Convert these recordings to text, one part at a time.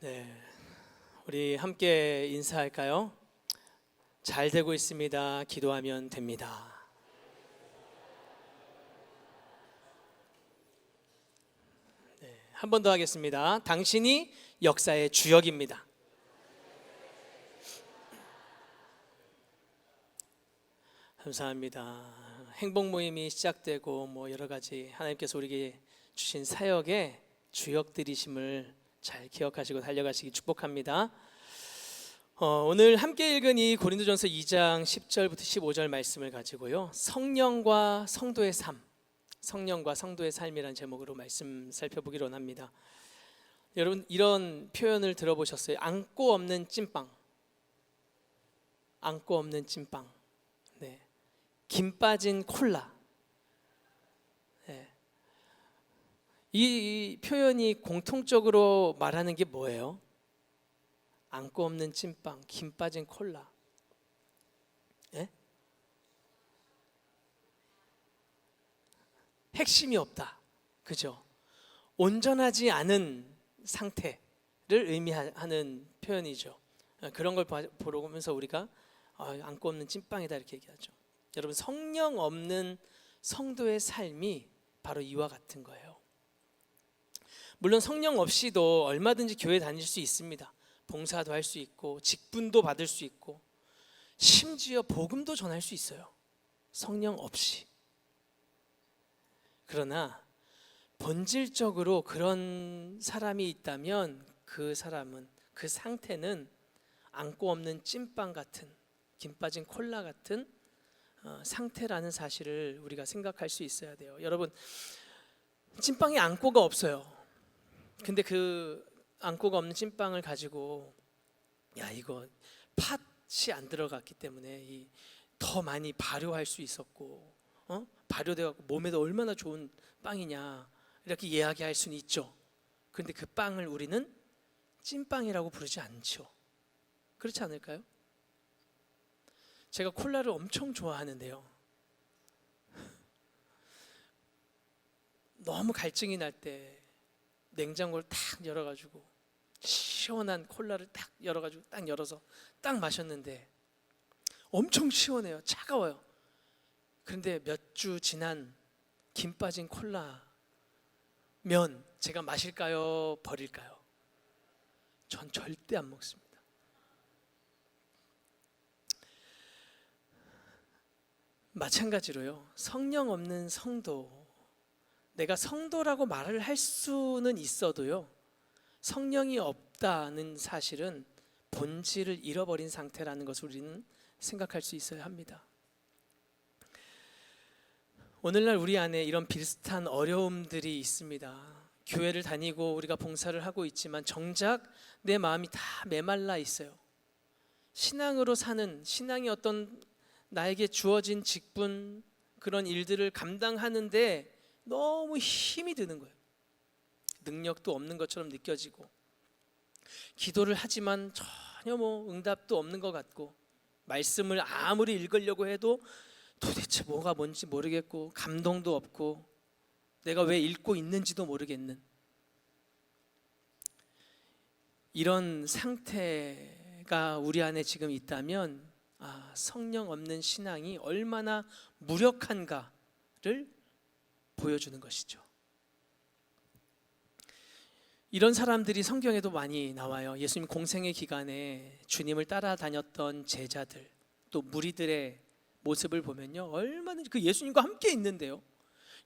네, 우리 함께 인사할까요? 잘 되고 있습니다. 기도하면 됩니다. 한 번 더 하겠습니다. 당신이 역사의 주역입니다. 감사합니다. 행복 모임이 시작되고 여러 가지 하나님께서 우리에게 주신 사역의 주역들이심을 잘 기억하시고 달려가시기 축복합니다. 오늘 함께 읽은 이 고린도전서 2장 10절부터 15절 말씀을 가지고요, 성령과 성도의 삶, 성령과 성도의 삶이라는 제목으로 말씀 살펴보기로 합니다. 여러분, 이런 표현을 들어보셨어요? 안고 없는 찐빵. 안고 없는 찐빵. 네. 김 빠진 콜라. 네. 이 표현이 공통적으로 말하는 게 뭐예요? 안고 없는 찐빵, 김 빠진 콜라. 네? 핵심이 없다. 그죠? 온전하지 않은 상태를 의미하는 표현이죠. 그런 걸 보면서 우리가 안고 없는 찐빵이다 이렇게 얘기하죠. 여러분, 성령 없는 성도의 삶이 바로 이와 같은 거예요. 물론 성령 없이도 얼마든지 교회 다닐 수 있습니다. 봉사도 할 수 있고 직분도 받을 수 있고 심지어 복음도 전할 수 있어요. 성령 없이. 그러나 본질적으로 그런 사람이 있다면 그 사람은, 그 상태는 안고 없는 찐빵 같은, 김 빠진 콜라 같은 상태라는 사실을 우리가 생각할 수 있어야 돼요. 여러분, 찐빵에 안고가 없어요. 근데 그 안고가 없는 찐빵을 가지고 이거 팥이 안 들어갔기 때문에 더 많이 발효할 수 있었고 발효돼갖고 몸에도 얼마나 좋은 빵이냐 이렇게 이야기할 수는 있죠. 그런데 그 빵을 우리는 찐빵이라고 부르지 않죠. 그렇지 않을까요? 제가 콜라를 엄청 좋아하는데요, 너무 갈증이 날 때 냉장고를 탁 열어가지고 시원한 콜라를 딱 열어서 딱 마셨는데 엄청 시원해요. 차가워요. 그런데 몇 주 지난 김 빠진 콜라면 제가 마실까요? 버릴까요? 전 절대 안 먹습니다. 마찬가지로요, 성령 없는 성도, 내가 성도라고 말을 할 수는 있어도요, 성령이 없다는 사실은 본질을 잃어버린 상태라는 것을 우리는 생각할 수 있어야 합니다. 오늘날 우리 안에 이런 비슷한 어려움들이 있습니다. 교회를 다니고 우리가 봉사를 하고 있지만 정작 내 마음이 다 메말라 있어요. 신앙으로 사는, 신앙이 어떤 나에게 주어진 직분, 그런 일들을 감당하는데 너무 힘이 드는 거예요. 능력도 없는 것처럼 느껴지고, 기도를 하지만 전혀 응답도 없는 것 같고, 말씀을 아무리 읽으려고 해도 도대체 뭐가 뭔지 모르겠고, 감동도 없고, 내가 왜 읽고 있는지도 모르겠는 이런 상태가 우리 안에 지금 있다면 성령 없는 신앙이 얼마나 무력한가를 보여주는 것이죠. 이런 사람들이 성경에도 많이 나와요. 예수님 공생의 기간에 주님을 따라다녔던 제자들, 또 무리들의 모습을 보면요, 얼마나 그 예수님과 함께 있는데요,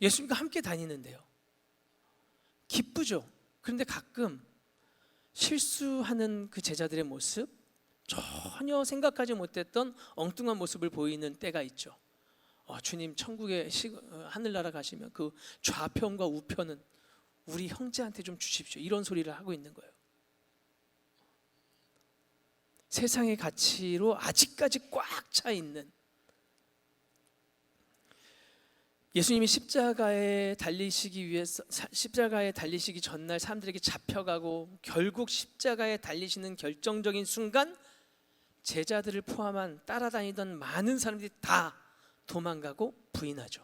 예수님과 함께 다니는데요, 기쁘죠. 그런데 가끔 실수하는 그 제자들의 모습, 전혀 생각하지 못했던 엉뚱한 모습을 보이는 때가 있죠. 주님 천국에 하늘나라 가시면 그 좌편과 우편은 우리 형제한테 좀 주십시오, 이런 소리를 하고 있는 거예요. 세상의 가치로 아직까지 꽉 차 있는, 예수님이 십자가에 달리시기 전날 사람들에게 잡혀가고 결국 십자가에 달리시는 결정적인 순간 제자들을 포함한 따라다니던 많은 사람들이 다 도망가고 부인하죠.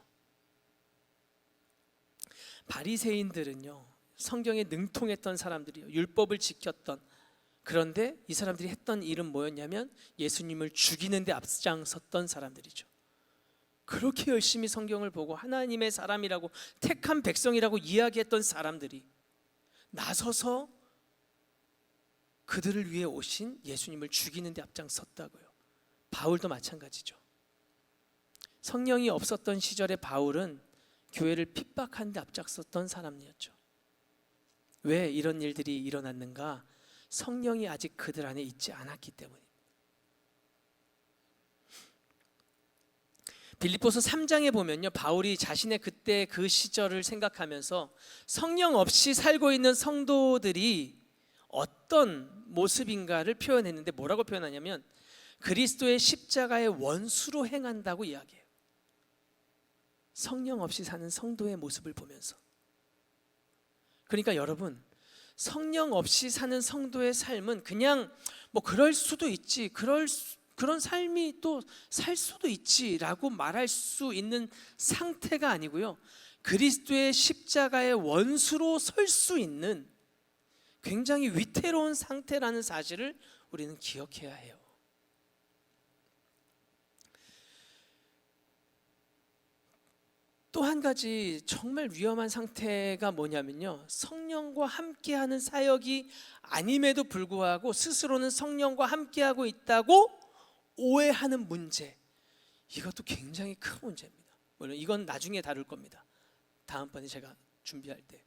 바리새인들은요, 성경에 능통했던 사람들이요, 율법을 지켰던 그런데 이 사람들이 했던 일은 뭐였냐면 예수님을 죽이는 데 앞장섰던 사람들이죠. 그렇게 열심히 성경을 보고 하나님의 사람이라고, 택한 백성이라고 이야기했던 사람들이 나서서 그들을 위해 오신 예수님을 죽이는 데 앞장섰다고요. 바울도 마찬가지죠. 성령이 없었던 시절에 바울은 교회를 핍박하는 데 앞장섰던 사람이었죠. 왜 이런 일들이 일어났는가? 성령이 아직 그들 안에 있지 않았기 때문입니다. 빌립보서 3장에 보면요, 바울이 자신의 그때 그 시절을 생각하면서 성령 없이 살고 있는 성도들이 어떤 모습인가를 표현했는데, 뭐라고 표현하냐면 그리스도의 십자가의 원수로 행한다고 이야기해요. 성령 없이 사는 성도의 모습을 보면서. 그러니까 여러분, 성령 없이 사는 성도의 삶은 그냥 뭐 그럴 수도 있지, 그런 삶이 또 살 수도 있지라고 말할 수 있는 상태가 아니고요, 그리스도의 십자가의 원수로 설 수 있는 굉장히 위태로운 상태라는 사실을 우리는 기억해야 해요. 또 한 가지 정말 위험한 상태가 뭐냐면요, 성령과 함께하는 사역이 아님에도 불구하고 스스로는 성령과 함께하고 있다고 오해하는 문제. 이것도 굉장히 큰 문제입니다. 물론 이건 나중에 다룰 겁니다. 다음번에 제가 준비할 때.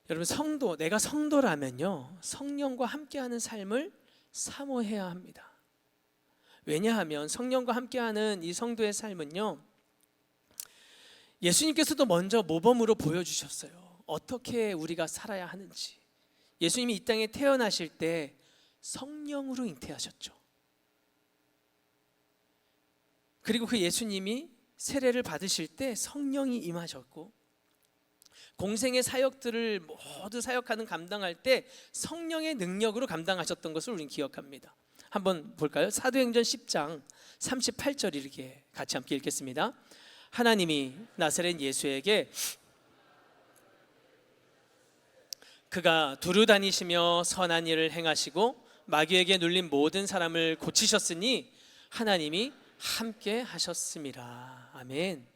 여러분, 내가 성도라면요, 성령과 함께하는 삶을 사모해야 합니다. 왜냐하면 성령과 함께하는 이 성도의 삶은요, 예수님께서도 먼저 모범으로 보여주셨어요. 어떻게 우리가 살아야 하는지. 예수님이 이 땅에 태어나실 때 성령으로 잉태하셨죠. 그리고 그 예수님이 세례를 받으실 때 성령이 임하셨고, 공생의 사역들을 모두 사역하는 감당할 때 성령의 능력으로 감당하셨던 것을 우리는 기억합니다. 한번 볼까요? 사도행전 10장 38절 이렇게 같이 함께 읽겠습니다. 하나님이 나사렛 예수에게 그가 두루 다니시며 선한 일을 행하시고 마귀에게 눌린 모든 사람을 고치셨으니 하나님이 함께 하셨음이라. 아멘.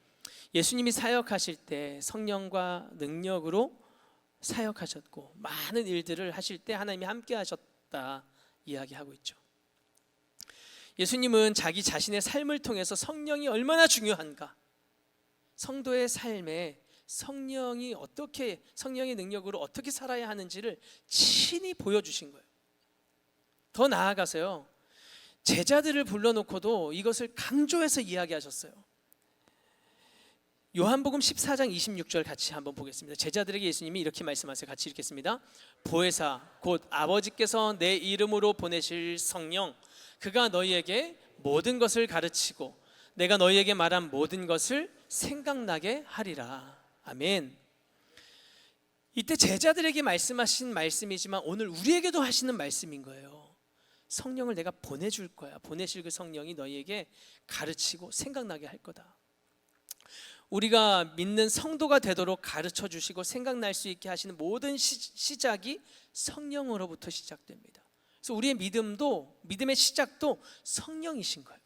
예수님이 사역하실 때 성령과 능력으로 사역하셨고 많은 일들을 하실 때 하나님이 함께 하셨다 이야기하고 있죠. 예수님은 자기 자신의 삶을 통해서 성령이 얼마나 중요한가, 성도의 삶에 성령의 능력으로 어떻게 살아야 하는지를 친히 보여주신 거예요. 더 나아가서요, 제자들을 불러놓고도 이것을 강조해서 이야기하셨어요. 요한복음 14장 26절 같이 한번 보겠습니다. 제자들에게 예수님이 이렇게 말씀하세요. 같이 읽겠습니다. 보혜사 곧 아버지께서 내 이름으로 보내실 성령, 그가 너희에게 모든 것을 가르치고 내가 너희에게 말한 모든 것을 생각나게 하리라. 아멘. 이때 제자들에게 말씀하신 말씀이지만 오늘 우리에게도 하시는 말씀인 거예요. 성령을 내가 보내줄 거야. 보내실 그 성령이 너희에게 가르치고 생각나게 할 거다. 우리가 믿는 성도가 되도록 가르쳐 주시고 생각날 수 있게 하시는 모든 시작이 성령으로부터 시작됩니다. 그래서 우리의 믿음의 시작도 성령이신 거예요.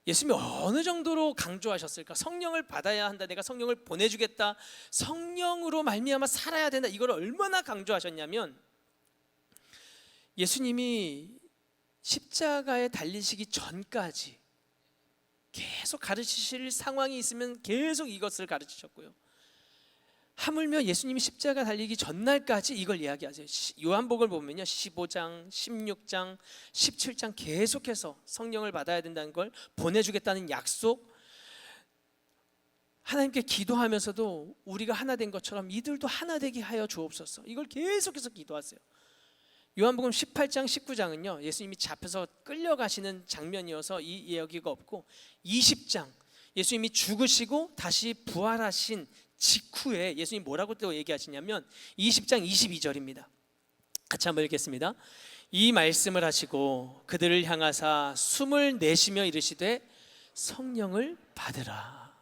예수님이 어느 정도로 강조하셨을까? 성령을 받아야 한다, 내가 성령을 보내주겠다, 성령으로 말미암아 살아야 된다, 이걸 얼마나 강조하셨냐면, 예수님이 십자가에 달리시기 전까지 계속 가르치실 상황이 있으면 계속 이것을 가르치셨고요, 하물며 예수님이 십자가 달리기 전날까지 이걸 이야기하세요. 요한복음을 보면요, 15장, 16장, 17장 계속해서 성령을 받아야 된다는 걸, 보내주겠다는 약속, 하나님께 기도하면서도 우리가 하나 된 것처럼 이들도 하나 되게 하여 주옵소서, 이걸 계속해서 기도하세요. 요한복음 18장, 19장은요 예수님이 잡혀서 끌려가시는 장면이어서 이 이야기가 없고, 20장 예수님이 죽으시고 다시 부활하신 직후에 예수님이 뭐라고 또 얘기하시냐면 20장 22절입니다. 같이 한번 읽겠습니다. 이 말씀을 하시고 그들을 향하사 숨을 내쉬며 이르시되 성령을 받으라.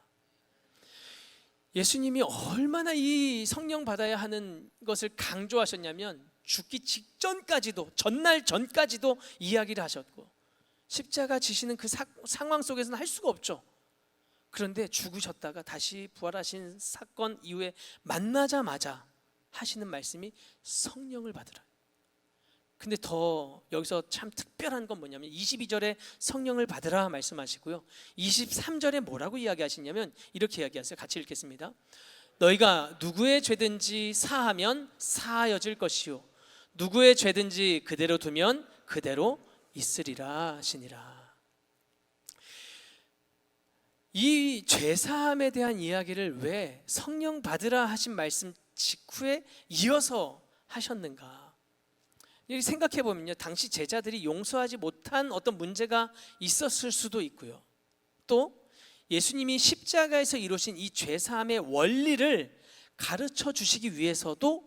예수님이 얼마나 이 성령 받아야 하는 것을 강조하셨냐면, 죽기 직전까지도, 전날 전까지도 이야기를 하셨고, 십자가 지시는 그 상황 속에서는 할 수가 없죠. 그런데 죽으셨다가 다시 부활하신 사건 이후에 만나자마자 하시는 말씀이 성령을 받으라. 근데 더 여기서 참 특별한 건 뭐냐면 22절에 성령을 받으라 말씀하시고요, 23절에 뭐라고 이야기하시냐면 이렇게 이야기하세요. 같이 읽겠습니다. 너희가 누구의 죄든지 사하면 사하여질 것이요 누구의 죄든지 그대로 두면 그대로 있으리라 하시니라. 이 죄사함에 대한 이야기를 왜 성령 받으라 하신 말씀 직후에 이어서 하셨는가? 여기 생각해 보면요, 당시 제자들이 용서하지 못한 어떤 문제가 있었을 수도 있고요, 또 예수님이 십자가에서 이루신 이 죄사함의 원리를 가르쳐 주시기 위해서도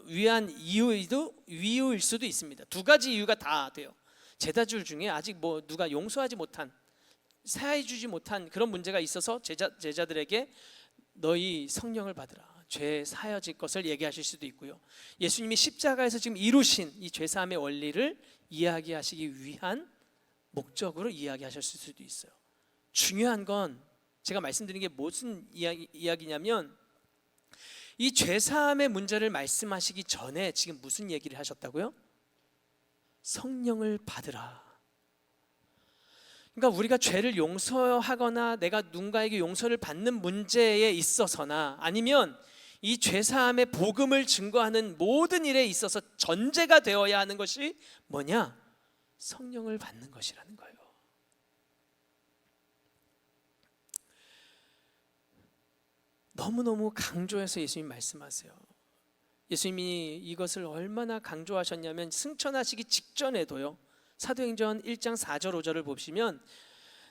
위한 이유일 수도 있습니다. 두 가지 이유가 다 돼요. 제자들 중에 아직 누가 용서하지 못한, 사하해 주지 못한 그런 문제가 있어서 제자들에게 너희 성령을 받으라, 죄 사하여질 것을 얘기하실 수도 있고요, 예수님이 십자가에서 지금 이루신 이 죄사함의 원리를 이야기하시기 위한 목적으로 이야기하셨을 수도 있어요. 중요한 건 제가 말씀드린 게 무슨 이야기냐면, 이 죄사함의 문제를 말씀하시기 전에 지금 무슨 얘기를 하셨다고요? 성령을 받으라. 그러니까 우리가 죄를 용서하거나 내가 누군가에게 용서를 받는 문제에 있어서나 아니면 이 죄사함의 복음을 증거하는 모든 일에 있어서 전제가 되어야 하는 것이 뭐냐? 성령을 받는 것이라는 거예요. 너무너무 강조해서 예수님 말씀하세요. 예수님이 이것을 얼마나 강조하셨냐면 승천하시기 직전에도요, 사도행전 1장 4절 5절을 보시면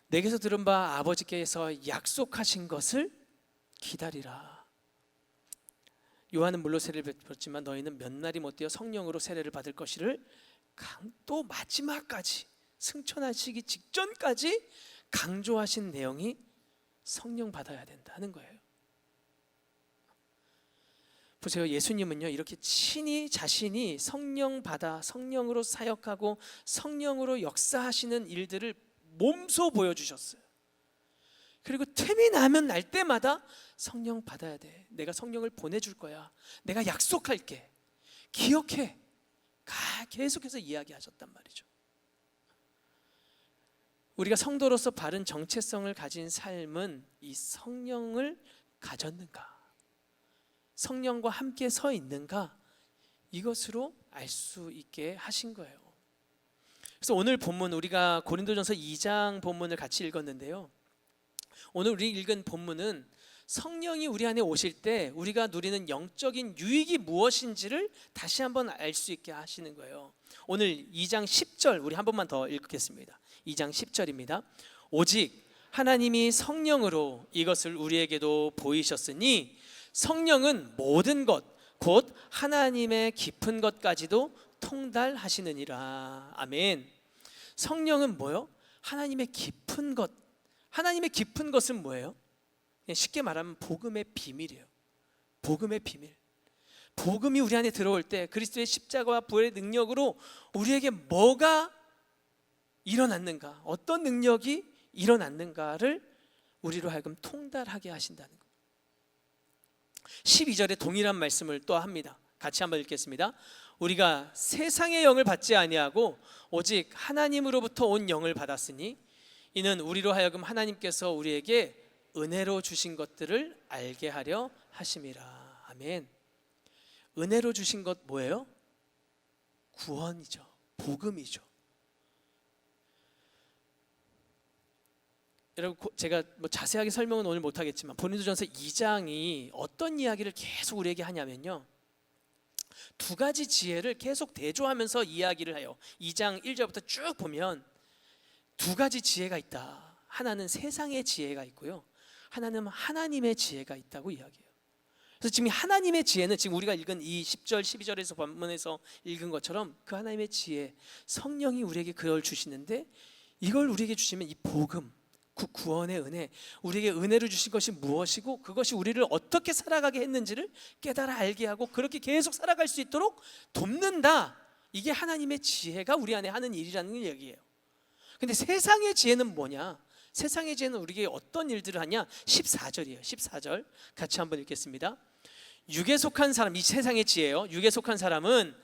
내게서 들은 바 아버지께서 약속하신 것을 기다리라. 요한은 물로 세례를 베풀었지만 너희는 몇 날이 못되어 성령으로 세례를 받을 것이를 또 마지막까지, 승천하시기 직전까지 강조하신 내용이 성령 받아야 된다는 거예요. 보세요, 예수님은요 이렇게 친히 자신이 성령 받아 성령으로 사역하고 성령으로 역사하시는 일들을 몸소 보여주셨어요. 그리고 틈이 나면 날 때마다 성령 받아야 돼, 내가 성령을 보내줄 거야, 내가 약속할게, 기억해, 계속해서 이야기하셨단 말이죠. 우리가 성도로서 바른 정체성을 가진 삶은 이 성령을 가졌는가, 성령과 함께 서 있는가, 이것으로 알 수 있게 하신 거예요. 그래서 오늘 본문, 우리가 고린도전서 2장 본문을 같이 읽었는데요, 오늘 우리 읽은 본문은 성령이 우리 안에 오실 때 우리가 누리는 영적인 유익이 무엇인지를 다시 한번 알 수 있게 하시는 거예요. 오늘 2장 10절 우리 한 번만 더 읽겠습니다. 2장 10절입니다. 오직 하나님이 성령으로 이것을 우리에게도 보이셨으니 성령은 모든 것 곧 하나님의 깊은 것까지도 통달하시느니라. 아멘. 성령은 뭐요? 하나님의 깊은 것. 하나님의 깊은 것은 뭐예요? 쉽게 말하면 복음의 비밀이에요. 복음의 비밀. 복음이 우리 안에 들어올 때 그리스도의 십자가와 부활의 능력으로 우리에게 뭐가 일어났는가, 어떤 능력이 일어났는가를 우리로 하여금 통달하게 하신다는 거예요. 12절에 동일한 말씀을 또 합니다. 같이 한번 읽겠습니다. 우리가 세상의 영을 받지 아니하고 오직 하나님으로부터 온 영을 받았으니 이는 우리로 하여금 하나님께서 우리에게 은혜로 주신 것들을 알게 하려 하심이라. 아멘. 은혜로 주신 것 뭐예요? 구원이죠. 복음이죠. 여러분, 제가 자세하게 설명은 오늘 못하겠지만 고린도전서 2장이 어떤 이야기를 계속 우리에게 하냐면요, 두 가지 지혜를 계속 대조하면서 이야기를 해요. 2장 1절부터 쭉 보면 두 가지 지혜가 있다. 하나는 세상의 지혜가 있고요, 하나는 하나님의 지혜가 있다고 이야기해요. 그래서 지금 하나님의 지혜는 지금 우리가 읽은 이 10절 12절에서 본문에서 읽은 것처럼 그 하나님의 지혜, 성령이 우리에게 그걸 주시는데, 이걸 우리에게 주시면 이 복음, 구원의 은혜, 우리에게 은혜로 주신 것이 무엇이고 그것이 우리를 어떻게 살아가게 했는지를 깨달아 알게 하고 그렇게 계속 살아갈 수 있도록 돕는다. 이게 하나님의 지혜가 우리 안에 하는 일이라는 얘기예요. 근데 세상의 지혜는 뭐냐? 세상의 지혜는 우리에게 어떤 일들을 하냐? 14절이에요. 14절 같이 한번 읽겠습니다. 육에 속한 사람, 이 세상의 지혜요. 육에 속한 사람은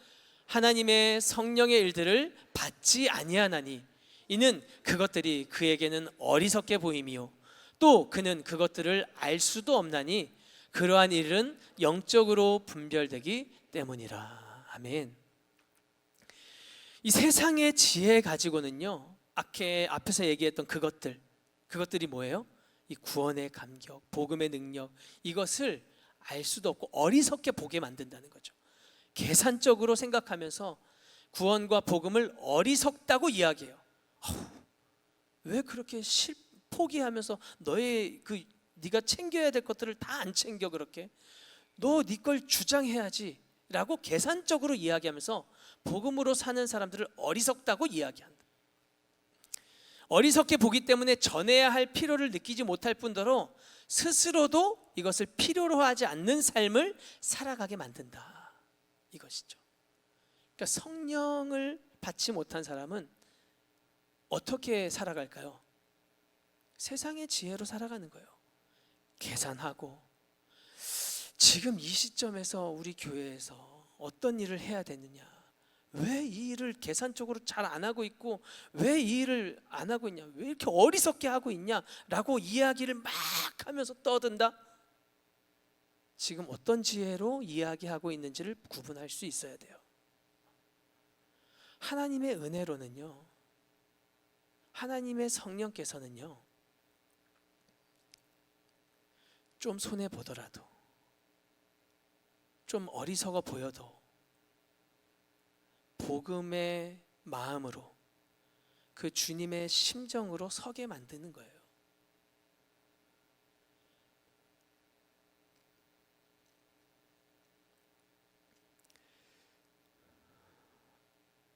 하나님의 성령의 일들을 받지 아니하나니 이는 그것들이 그에게는 어리석게 보임이요 또 그는 그것들을 알 수도 없나니 그러한 일은 영적으로 분별되기 때문이라. 아멘. 이 세상의 지혜 가지고는요, 앞에서 얘기했던 그것들이 뭐예요? 이 구원의 감격, 복음의 능력, 이것을 알 수도 없고 어리석게 보게 만든다는 거죠. 계산적으로 생각하면서 구원과 복음을 어리석다고 이야기해요. 왜 그렇게 포기하면서 네가 챙겨야 될 것들을 다 안 챙겨? 그렇게 네 걸 주장해야지 라고 계산적으로 이야기하면서 복음으로 사는 사람들을 어리석다고 이야기한다. 어리석게 보기 때문에 전해야 할 필요를 느끼지 못할 뿐더러 스스로도 이것을 필요로 하지 않는 삶을 살아가게 만든다, 이것이죠. 그러니까 성령을 받지 못한 사람은 어떻게 살아갈까요? 세상의 지혜로 살아가는 거예요. 계산하고 지금 이 시점에서 우리 교회에서 어떤 일을 해야 되느냐, 왜 이 일을 계산적으로 잘 안 하고 있고 왜 이 일을 안 하고 있냐, 왜 이렇게 어리석게 하고 있냐라고 이야기를 막 하면서 떠든다. 지금 어떤 지혜로 이야기하고 있는지를 구분할 수 있어야 돼요. 하나님의 은혜로는요, 하나님의 성령께서는요, 좀 손해 보더라도, 좀 어리석어 보여도 복음의 마음으로 그 주님의 심정으로 서게 만드는 거예요.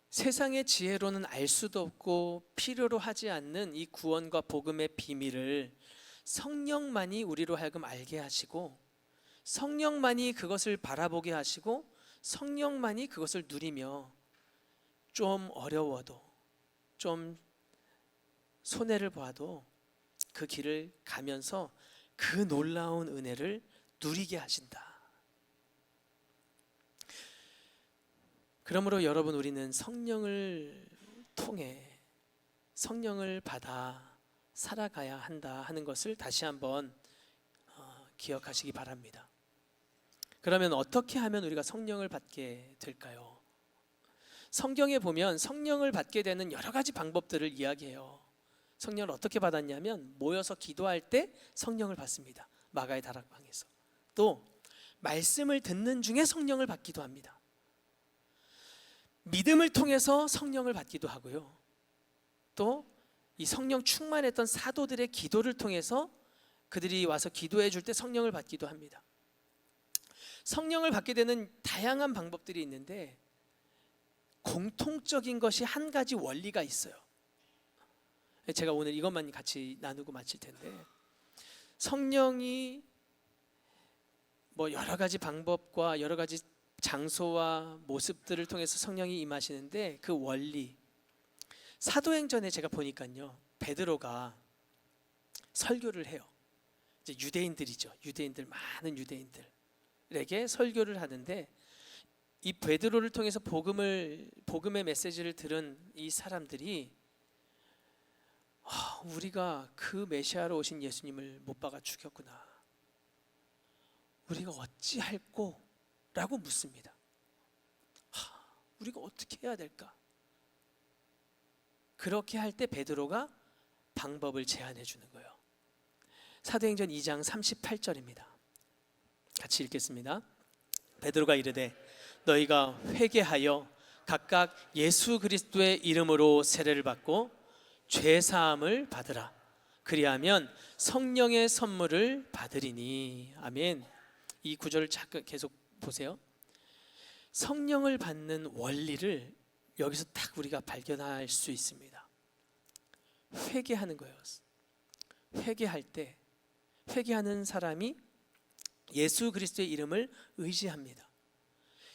세상의 지혜로는 알 수도 없고 필요로 하지 않는 이 구원과 복음의 비밀을 성령만이 우리로 하여금 알게 하시고 성령만이 그것을 바라보게 하시고 성령만이 그것을 누리며 좀 어려워도 좀 손해를 봐도 그 길을 가면서 그 놀라운 은혜를 누리게 하신다. 그러므로 여러분, 우리는 성령을 통해 성령을 받아 살아가야 한다 하는 것을 다시 한번 기억하시기 바랍니다. 그러면 어떻게 하면 우리가 성령을 받게 될까요? 성경에 보면 성령을 받게 되는 여러 가지 방법들을 이야기해요. 성령을 어떻게 받았냐면 모여서 기도할 때 성령을 받습니다. 마가의 다락방에서. 또 말씀을 듣는 중에 성령을 받기도 합니다. 믿음을 통해서 성령을 받기도 하고요. 또 이 성령 충만했던 사도들의 기도를 통해서 그들이 와서 기도해 줄 때 성령을 받기도 합니다. 성령을 받게 되는 다양한 방법들이 있는데 공통적인 것이 한 가지 원리가 있어요. 제가 오늘 이것만 같이 나누고 마칠 텐데, 성령이 여러 가지 방법과 여러 가지 장소와 모습들을 통해서 성령이 임하시는데 그 원리, 사도행전에 제가 보니까요, 베드로가 설교를 해요. 이제 유대인들이죠. 많은 유대인들에게 설교를 하는데 이 베드로를 통해서 복음의 메시지를 들은 이 사람들이 우리가 그 메시아로 오신 예수님을 못 박아 죽였구나. 우리가 어찌할꼬? 라고 묻습니다. 우리가 어떻게 해야 될까? 그렇게 할 때 베드로가 방법을 제안해 주는 거예요. 사도행전 2장 38절입니다. 같이 읽겠습니다. 베드로가 이르되 너희가 회개하여 각각 예수 그리스도의 이름으로 세례를 받고 죄 사함을 받으라. 그리하면 성령의 선물을 받으리니. 아멘. 이 구절을 계속 보세요. 성령을 받는 원리를 여기서 딱 우리가 발견할 수 있습니다. 회개하는 거예요. 회개할 때 회개하는 사람이 예수 그리스도의 이름을 의지합니다.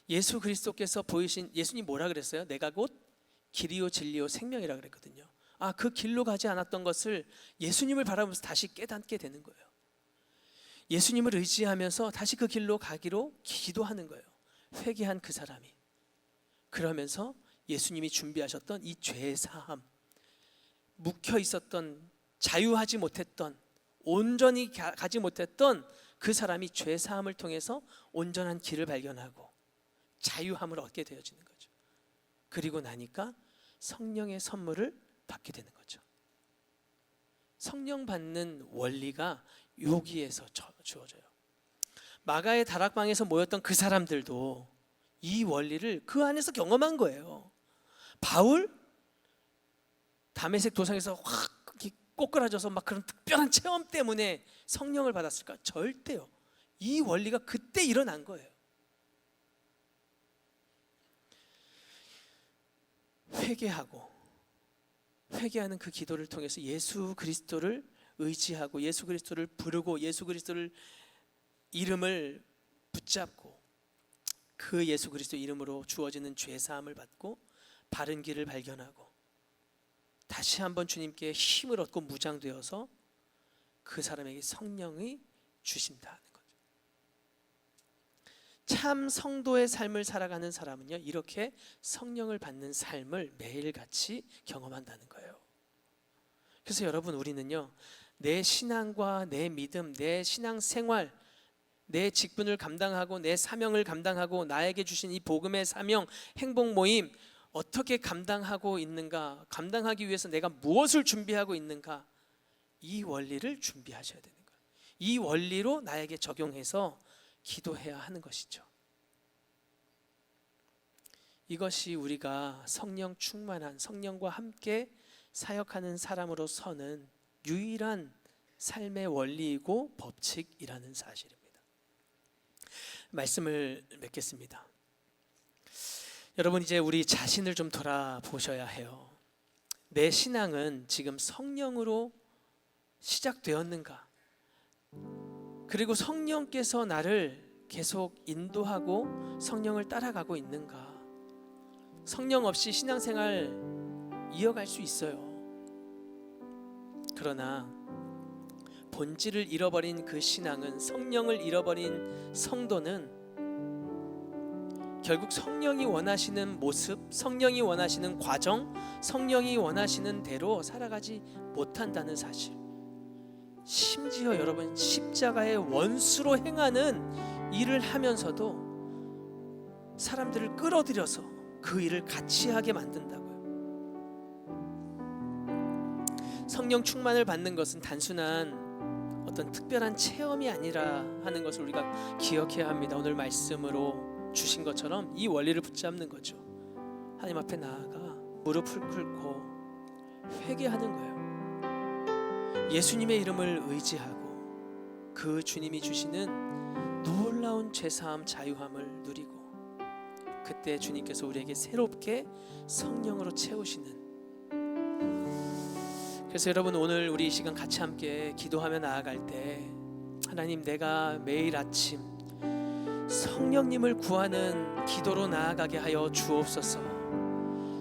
예수 그리스도께서 보이신, 예수님 뭐라 그랬어요? 내가 곧 길이요 진리요 생명이라 그랬거든요. 그 길로 가지 않았던 것을 예수님을 바라보면서 다시 깨닫게 되는 거예요. 예수님을 의지하면서 다시 그 길로 가기로 기도하는 거예요. 회개한 그 사람이. 그러면서 예수님이 준비하셨던 이 죄의 사함, 묵혀 있었던, 자유하지 못했던, 온전히 가지 못했던 그 사람이 죄 사함을 통해서 온전한 길을 발견하고 자유함을 얻게 되어지는 거죠. 그리고 나니까 성령의 선물을 받게 되는 거죠. 성령 받는 원리가 여기에서 주어져요. 마가의 다락방에서 모였던 그 사람들도 이 원리를 그 안에서 경험한 거예요. 바울 다메섹 도상에서 확 꼬꾸라져서 막 그런 특별한 체험 때문에 성령을 받았을까? 절대요. 이 원리가 그때 일어난 거예요. 회개하는 그 기도를 통해서 예수 그리스도를 의지하고 예수 그리스도를 부르고 예수 그리스도를 이름을 붙잡고 그 예수 그리스도 이름으로 주어지는 죄 사함을 받고 바른 길을 발견하고 다시 한번 주님께 힘을 얻고 무장되어서 그 사람에게 성령이 주신다는 거죠. 참 성도의 삶을 살아가는 사람은요, 이렇게 성령을 받는 삶을 매일같이 경험한다는 거예요. 그래서 여러분, 우리는요, 내 신앙과 내 믿음, 내 신앙생활, 내 직분을 감당하고 내 사명을 감당하고 나에게 주신 이 복음의 사명, 행복 모임 어떻게 감당하고 있는가, 감당하기 위해서 내가 무엇을 준비하고 있는가, 이 원리를 준비하셔야 되는 거예요. 이 원리로 나에게 적용해서 기도해야 하는 것이죠. 이것이 우리가 성령 충만한, 성령과 함께 사역하는 사람으로서는 유일한 삶의 원리이고 법칙이라는 사실입니다. 말씀을 맺겠습니다. 여러분, 이제 우리 자신을 좀 돌아보셔야 해요. 내 신앙은 지금 성령으로 시작되었는가? 그리고 성령께서 나를 계속 인도하고 성령을 따라가고 있는가? 성령 없이 신앙생활 이어갈 수 있어요. 그러나 본질을 잃어버린 그 신앙은, 성령을 잃어버린 성도는 결국 성령이 원하시는 모습, 성령이 원하시는 과정, 성령이 원하시는 대로 살아가지 못한다는 사실. 심지어 여러분, 십자가의 원수로 행하는 일을 하면서도 사람들을 끌어들여서 그 일을 같이 하게 만든다고요. 성령 충만을 받는 것은 단순한 어떤 특별한 체험이 아니라 하는 것을 우리가 기억해야 합니다. 오늘 말씀으로 주신 것처럼 이 원리를 붙잡는 거죠. 하나님 앞에 나아가 무릎을 꿇고 회개하는 거예요. 예수님의 이름을 의지하고 그 주님이 주시는 놀라운 죄사함, 자유함을 누리고, 그때 주님께서 우리에게 새롭게 성령으로 채우시는. 그래서 여러분, 오늘 우리 이 시간 같이 함께 기도하며 나아갈 때, 하나님, 내가 매일 아침 성령님을 구하는 기도로 나아가게 하여 주옵소서.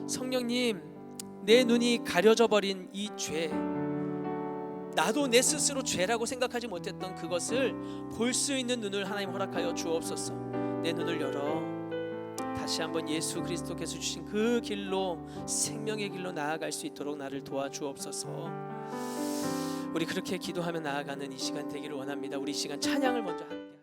성령님, 내 눈이 가려져 버린 이 죄, 나도 내 스스로 죄라고 생각하지 못했던 그것을 볼 수 있는 눈을 하나님 허락하여 주옵소서. 내 눈을 열어 다시 한번 예수 그리스도께서 주신 그 길로, 생명의 길로 나아갈 수 있도록 나를 도와주옵소서. 우리 그렇게 기도하며 나아가는 이 시간 되기를 원합니다. 우리 이 시간 찬양을 먼저 함께